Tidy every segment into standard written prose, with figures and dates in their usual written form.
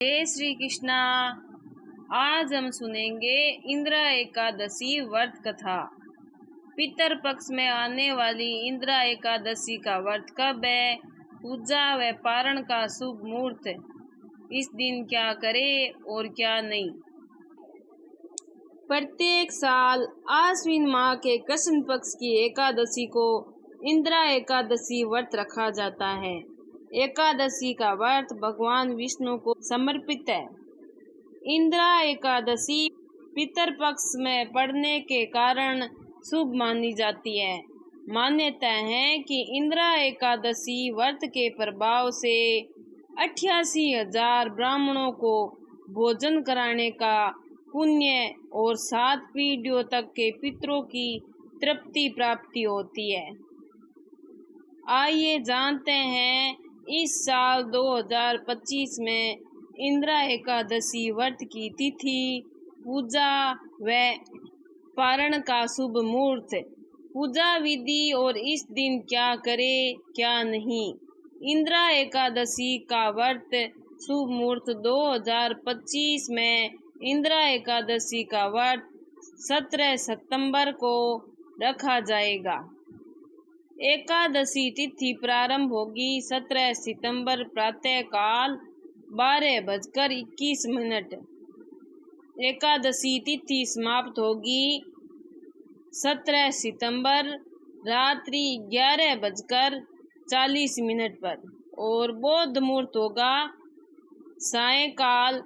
जय श्री कृष्णा। आज हम सुनेंगे इंद्र एकादशी व्रत कथा। पितर पक्ष में आने वाली इंद्र एकादशी का व्रत कब है, पूजा व पारण का शुभ मुहूर्त, इस दिन क्या करें और क्या नहीं। प्रत्येक साल आश्विन माह के कृष्ण पक्ष की एकादशी को इंद्र एकादशी व्रत रखा जाता है। एकादशी का व्रत भगवान विष्णु को समर्पित है। इंद्र एकादशी पितर पक्ष में पड़ने के कारण शुभ मानी जाती है। मान्यता है कि इंद्र एकादशी व्रत के प्रभाव से 88,000 ब्राह्मणों को भोजन कराने का पुण्य और 7 पीढ़ियों तक के पितरों की तृप्ति प्राप्ति होती है। आइए जानते हैं इस साल 2025 में इंद्र एकादशी व्रत की तिथि, पूजा व पारण का शुभ मुहूर्त, पूजा विधि और इस दिन क्या करें क्या नहीं। इंद्र एकादशी का व्रत शुभ मुहूर्त 2025 में इंद्र एकादशी का व्रत 17 सितंबर को रखा जाएगा। एकादशी तिथि प्रारंभ होगी 17 सितंबर प्रातः काल 12:21। एकादशी तिथि समाप्त होगी 17 सितंबर रात्रि 11:40 पर और बौद्ध मुहूर्त होगा सायंकाल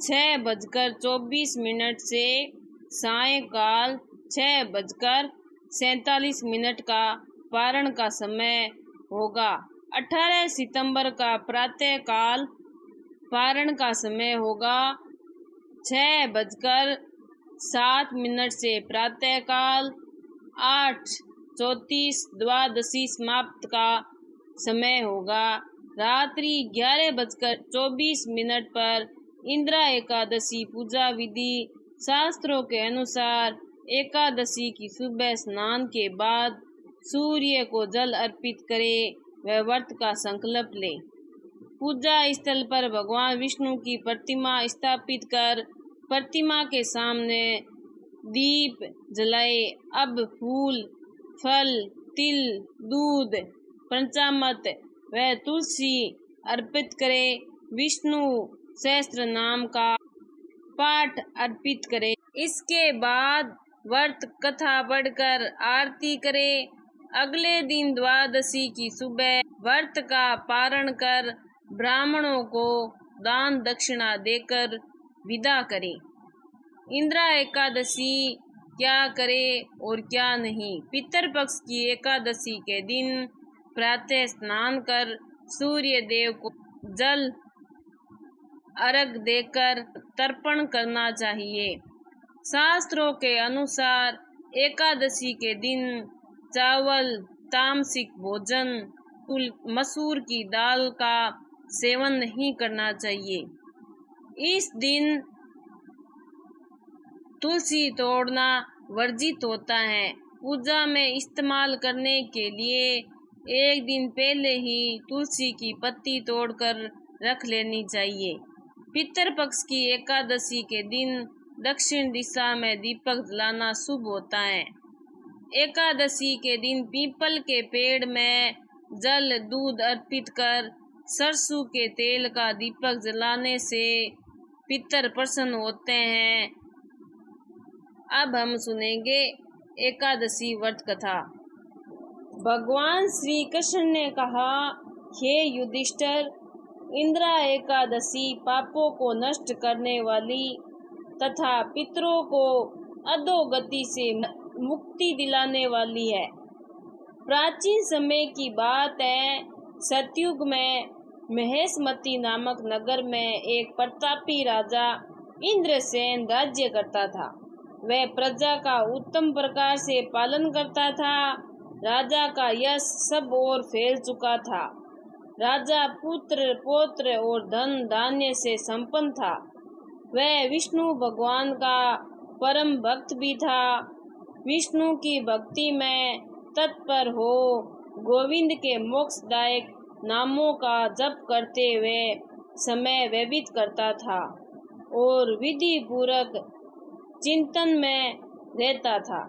6:24 से सायंकाल 6:47 का पारण का समय होगा। 18 सितंबर का प्रातः काल पारण का समय होगा 6:07 से प्रातः काल 8:34 द्वादशी समाप्त का समय होगा। रात्रि 11:24 पर इंद्र एकादशी पूजा विधि शास्त्रों के अनुसार एकादशी की सुबह स्नान के बाद सूर्य को जल अर्पित करें व व्रत का संकल्प ले। पूजा स्थल पर भगवान विष्णु की प्रतिमा स्थापित कर प्रतिमा के सामने दीप जलाए। अब फूल, फल, तिल, दूध, पंचामृत व तुलसी अर्पित करें। विष्णु सहस्त्र नाम का पाठ अर्पित करें। इसके बाद व्रत कथा पढ़कर आरती करें। अगले दिन द्वादशी की सुबह व्रत का पारण कर ब्राह्मणों को दान दक्षिणा देकर विदा करें। इंद्र एकादशी क्या करें और क्या नहीं। पितर पक्ष की एकादशी के दिन प्रातः स्नान कर सूर्य देव को जल अर्घ देकर तर्पण करना चाहिए। शास्त्रों के अनुसार एकादशी के दिन चावल, तामसिक भोजन, मसूर की दाल का सेवन नहीं करना चाहिए। इस दिन तुलसी तोड़ना वर्जित होता है। पूजा में इस्तेमाल करने के लिए एक दिन पहले ही तुलसी की पत्ती तोड़कर रख लेनी चाहिए। पितर पक्ष की एकादशी के दिन दक्षिण दिशा में दीपक जलाना शुभ होता है। एकादशी के दिन पीपल के पेड़ में जल दूध अर्पित कर सरसों के तेल का दीपक जलाने से पितर प्रसन्न होते हैं। अब हम सुनेंगे एकादशी व्रत कथा। भगवान श्री कृष्ण ने कहा, हे युधिष्ठिर, इंद्र एकादशी पापों को नष्ट करने वाली तथा पितरों को अधोगति से मुक्ति दिलाने वाली है। प्राचीन समय की बात है, सतयुग में महेशमती नामक नगर में एक प्रतापी राजा इंद्रसेन राज्य करता था। वह प्रजा का उत्तम प्रकार से पालन करता था। राजा का यश सब ओर फैल चुका था। राजा पुत्र पौत्र और धन धान्य से संपन्न था। वह विष्णु भगवान का परम भक्त भी था। विष्णु की भक्ति में तत्पर हो गोविंद के मोक्षदायक नामों का जप करते हुए समय व्यतीत करता था और विधि पूर्वक चिंतन में रहता था।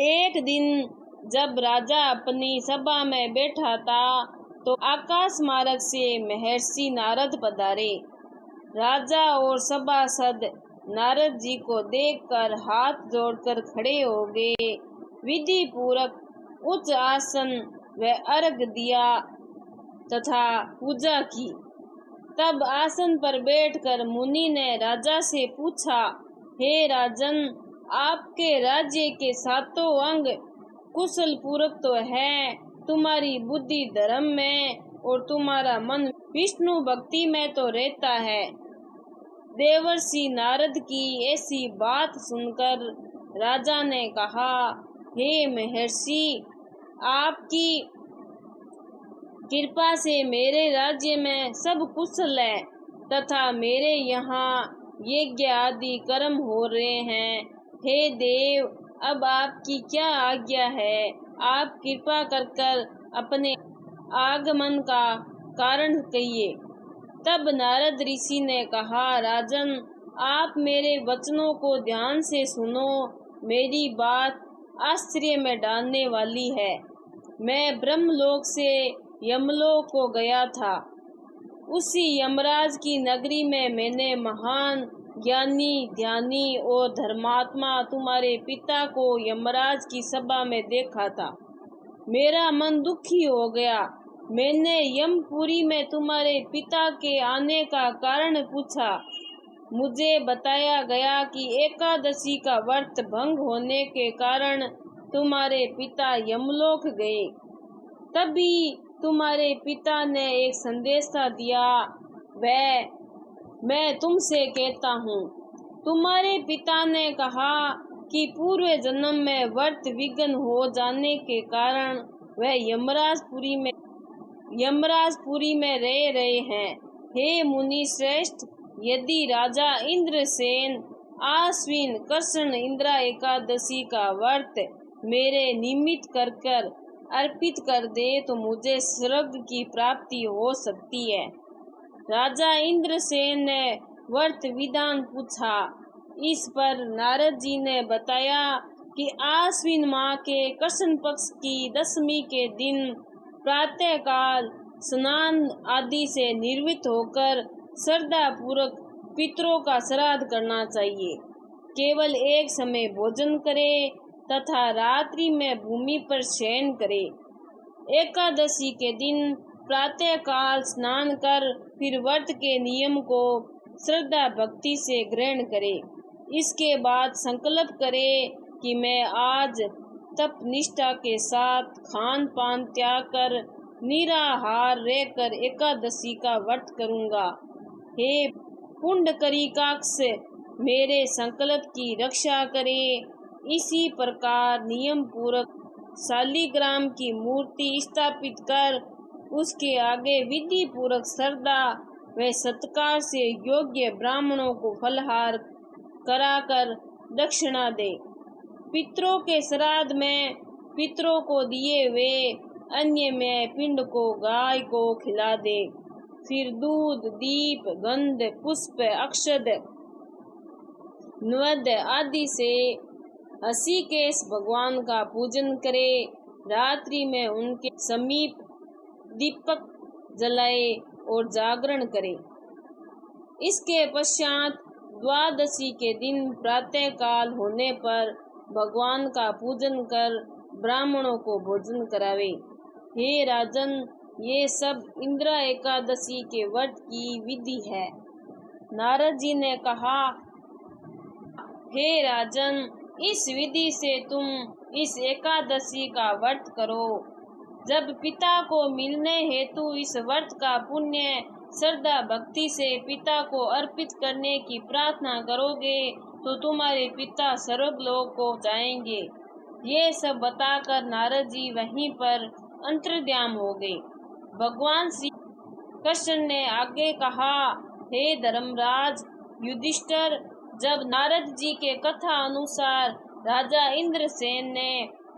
एक दिन जब राजा अपनी सभा में बैठा था तो आकाश मार्ग से महर्षि नारद पधारे। राजा और सभासद नारद जी को देखकर हाथ जोड़कर खड़े हो गए। विधि पूर्वक उच्च आसन व अर्घ दिया तथा पूजा की। तब आसन पर बैठकर मुनि ने राजा से पूछा, हे राजन, आपके राज्य के सातों अंग कुशल पूर्वक तो है, तुम्हारी बुद्धि धर्म में और तुम्हारा मन विष्णु भक्ति में तो रहता है। देवर्षि नारद की ऐसी बात सुनकर राजा ने कहा, हे महर्षि, आपकी कृपा से मेरे राज्य में सब कुशल है तथा मेरे यहाँ यज्ञ आदि कर्म हो रहे हैं। हे देव, अब आपकी क्या आज्ञा है? आप कृपा कर अपने आगमन का कारण कहिए। तब नारद ऋषि ने कहा, राजन, आप मेरे वचनों को ध्यान से सुनो। मेरी बात आश्चर्य में डालने वाली है। मैं ब्रह्मलोक से यमलोक को गया था। उसी यमराज की नगरी में मैंने महान ज्ञानी, ध्यानी और धर्मात्मा तुम्हारे पिता को यमराज की सभा में देखा था। मेरा मन दुखी हो गया। मैंने यमपुरी में तुम्हारे पिता के आने का कारण पूछा। मुझे बताया गया कि एकादशी का व्रत भंग होने के कारण तुम्हारे पिता यमलोक गए। तभी तुम्हारे पिता ने एक संदेशा दिया। वह मैं तुमसे कहता हूँ। तुम्हारे पिता ने कहा कि पूर्व जन्म में व्रत विघ्न हो जाने के कारण वह यमराजपुरी में रह रहे हैं। हे मुनि श्रेष्ठ, यदि राजा इंद्रसेन आश्विन कृष्ण इंद्रा एकादशी का व्रत मेरे निमित्त कर अर्पित कर दे तो मुझे स्वर्ग की प्राप्ति हो सकती है। राजा इंद्रसेन ने व्रत विधान पूछा। इस पर नारद जी ने बताया कि आश्विन माह के कृष्ण पक्ष की दशमी के दिन प्रातः काल स्नान आदि से निर्वृत्त होकर श्रद्धा पूर्वक पितरों का श्राद्ध करना चाहिए। केवल एक समय भोजन करे तथा रात्रि में भूमि पर शयन करे। एकादशी के दिन प्रातः काल स्नान कर फिर व्रत के नियम को श्रद्धा भक्ति से ग्रहण करे। इसके बाद संकल्प करे कि मैं आज तप निष्ठा के साथ खान पान त्याग कर निराहार रहकर एकादशी का व्रत करूँगा। हे पुंडरीकाक्ष, मेरे संकल्प की रक्षा करे। इसी प्रकार नियम पूर्वक शालिग्राम की मूर्ति स्थापित कर उसके आगे विधि पूर्वक श्रद्धा व सत्कार से योग्य ब्राह्मणों को फलहार कराकर दक्षिणा दे। पितरों के श्राद्ध में पितरों को दिए वे अन्य में पिंड को गाय को खिला दे। फिर दूध, दीप, गंध, पुष्प, अक्षत, नैवेद्य आदि से ऋषिकेश भगवान का पूजन करे। रात्रि में उनके समीप दीपक जलाए और जागरण करे। इसके पश्चात द्वादशी के दिन प्रातः काल होने पर भगवान का पूजन कर ब्राह्मणों को भोजन करावे। हे राजन, ये सब इंद्रा एकादशी के व्रत की विधि है। नारद जी ने कहा, हे राजन, इस विधि से तुम इस एकादशी का व्रत करो। जब पिता को मिलने हेतु इस व्रत का पुण्य श्रद्धा भक्ति से पिता को अर्पित करने की प्रार्थना करोगे तो तुम्हारे पिता स्वर्गलोक को जाएंगे। ये सब बताकर नारद जी वहीं पर अंतर्ध्यान हो गए। भगवान श्री कृष्ण ने आगे कहा, हे धर्मराज युधिष्ठिर, जब नारद जी के कथा अनुसार राजा इंद्रसेन ने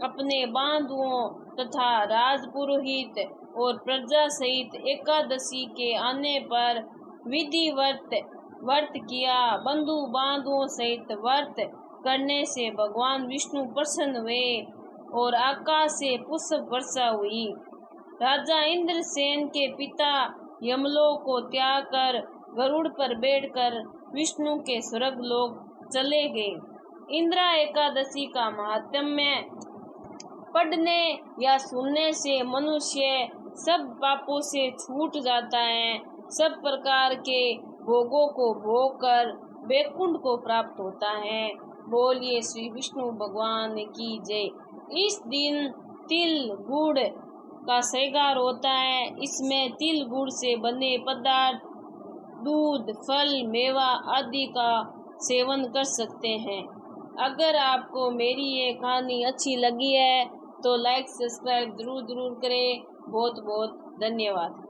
अपने बंधुओं तथा राजपुरोहित और प्रजा सहित एकादशी के आने पर विधिवत व्रत किया। बंधु बांधुओं सहित व्रत करने से भगवान विष्णु प्रसन्न हुए और आकाश से पुष्प वर्षा हुई। राजा इंद्रसेन के पिता यमलोक को त्याग कर गरुड़ पर बैठकर विष्णु के स्वर्ग लोक चले गए। इंद्रा एकादशी का महात्म्य पढ़ने या सुनने से मनुष्य सब पापों से छूट जाता है, सब प्रकार के भोगों को भोग कर वैकुंठ को प्राप्त होता है। बोलिए श्री विष्णु भगवान की जय। इस दिन तिल गुड़ का श्रृंगार होता है। इसमें तिल गुड़ से बने पदार्थ, दूध, फल, मेवा आदि का सेवन कर सकते हैं। अगर आपको मेरी ये कहानी अच्छी लगी है तो लाइक सब्सक्राइब जरूर करें। बहुत बहुत धन्यवाद।